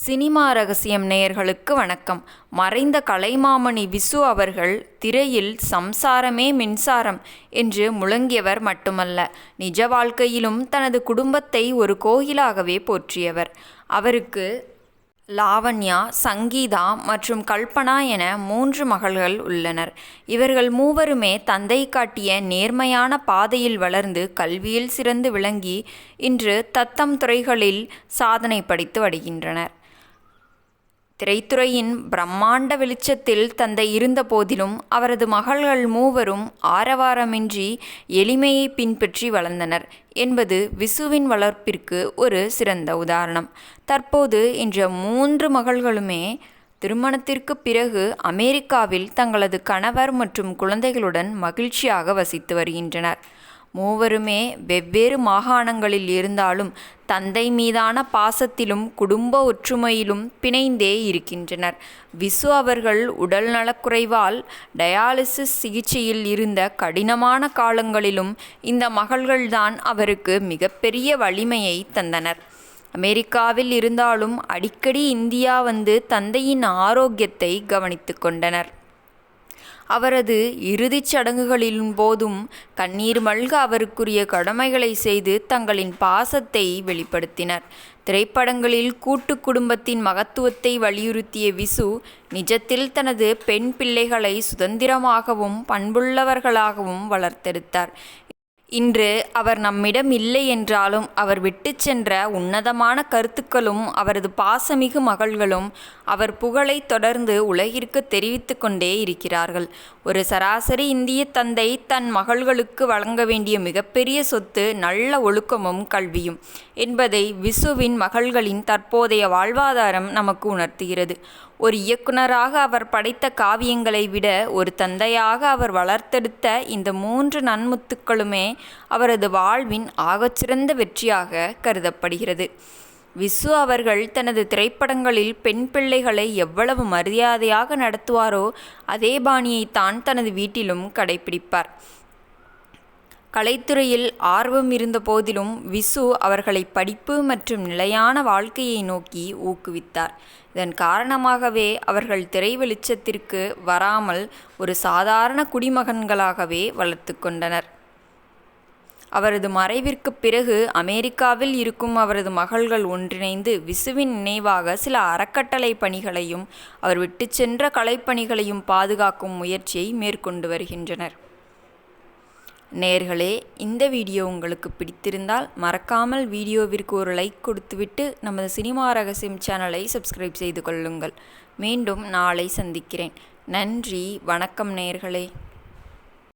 Cinema ரகசியம் நேயர்களுக்கு வணக்கம். மறைந்த கலைமாமணி விசு அவர்கள் திரையில் சம்சாரமே மின்சாரம் என்று முழங்கியவர் மட்டுமல்ல, நிஜ வாழ்க்கையிலும் தனது குடும்பத்தை ஒரு கோயிலாகவே போற்றியவர். அவருக்கு லாவண்யா, சங்கீதா மற்றும் கல்பனா என 3 மகள்கள் உள்ளனர். இவர்கள் மூவருமே தந்தை காட்டிய நேர்மையான பாதையில் வளர்ந்து கல்வியில் சிறந்து விளங்கி இன்று தத்தம் துறைகளில் சாதனை படைத்து வருகின்றனர். திரைத்துறையின் பிரம்மாண்ட வெளிச்சத்தில் தந்தை இருந்த போதிலும் அவரது மகள்கள் மூவரும் ஆரவாரமின்றி எளிமையை பின்பற்றி வளர்ந்தனர் என்பது விசுவின் வளர்ப்பிற்கு ஒரு சிறந்த உதாரணம். தற்போது இன்று 3 மகள்களுமே திருமணத்திற்கு பிறகு அமெரிக்காவில் தங்களது கணவர் மற்றும் குழந்தைகளுடன் மகிழ்ச்சியாக வசித்து வருகின்றனர். மூவருமே வெவ்வேறு மாகாணங்களில் இருந்தாலும் தந்தை மீதான பாசத்திலும் குடும்ப ஒற்றுமையிலும் பிணைந்தே இருக்கின்றனர். விசு அவர்கள் உடல் நலக்குறைவால் டயாலிசிஸ் சிகிச்சையில் இருந்த கடினமான காலங்களிலும் இந்த மகள்கள்தான் அவருக்கு மிகப்பெரிய வலிமையை தந்தனர். அமெரிக்காவில் இருந்தாலும் அடிக்கடி இந்தியா வந்து தந்தையின் ஆரோக்கியத்தை கவனித்து கொண்டனர். அவரது இறுதிச் சடங்குகளின் போதும் கண்ணீர் மல்க அவருக்குரிய கடமைகளை செய்து தங்களின் பாசத்தை வெளிப்படுத்தினர். திரைப்படங்களில் கூட்டு குடும்பத்தின் மகத்துவத்தை வலியுறுத்திய விசு நிஜத்தில் தனது பெண் பிள்ளைகளை சுதந்திரமாகவும் பண்புள்ளவர்களாகவும் வளர்த்தெடுத்தார். இன்று அவர் நம்மிடம் இல்லை என்றாலும் அவர் விட்டு சென்ற உன்னதமான கருத்துக்களும் அவரது பாசமிகு மகள்களும் அவர் புகழை தொடர்ந்து உலகிற்கு தெரிவித்து கொண்டே இருக்கிறார்கள். ஒரு சராசரி இந்திய தந்தை தன் மகள்களுக்கு வழங்க வேண்டிய மிகப்பெரிய சொத்து நல்ல ஒழுக்கமும் கல்வியும் என்பதை விசுவின் மகள்களின் தற்போதைய வாழ்வாதாரம் நமக்கு உணர்த்துகிறது. ஒரு இயக்குனராக அவர் படைத்த காவியங்களை விட ஒரு தந்தையாக அவர் வளர்த்தெடுத்த இந்த 3 நன்முத்துக்களுமே அவரது வாழ்வின் ஆகச்சிறந்த வெற்றியாக கருதப்படுகிறது. விசு அவர்கள் தனது திரைப்படங்களில் பெண் பிள்ளைகளை எவ்வளவு மரியாதையாக நடத்துவாரோ அதே பாணியைத்தான் தனது வீட்டிலும் கடைபிடிப்பார். கலைத்துறையில் ஆர்வம் இருந்த போதிலும் விசு அவர்களை படிப்பு மற்றும் நிலையான வாழ்க்கையை நோக்கி ஊக்குவித்தார். இதன் காரணமாகவே அவர்கள் திரை வெளிச்சத்திற்கு வராமல் ஒரு சாதாரண குடிமகன்களாகவே வளர்த்து கொண்டனர். அவரது மறைவிற்கு பிறகு அமெரிக்காவில் இருக்கும் அவரது மகள்கள் ஒன்றிணைந்து விசுவின் நினைவாக சில அறக்கட்டளை பணிகளையும் அவர் விட்டு சென்ற கலைப்பணிகளையும் பாதுகாக்கும் முயற்சியை மேற்கொண்டு வருகின்றனர். நேயர்களே, இந்த வீடியோ உங்களுக்கு பிடித்திருந்தால் மறக்காமல் வீடியோவிற்கு ஒரு லைக் கொடுத்துவிட்டு நமது சினிமா ரகசியம் சேனலை சப்ஸ்கிரைப் செய்து கொள்ளுங்கள். மீண்டும் நாளை சந்திக்கிறேன். நன்றி, வணக்கம் நேயர்களே.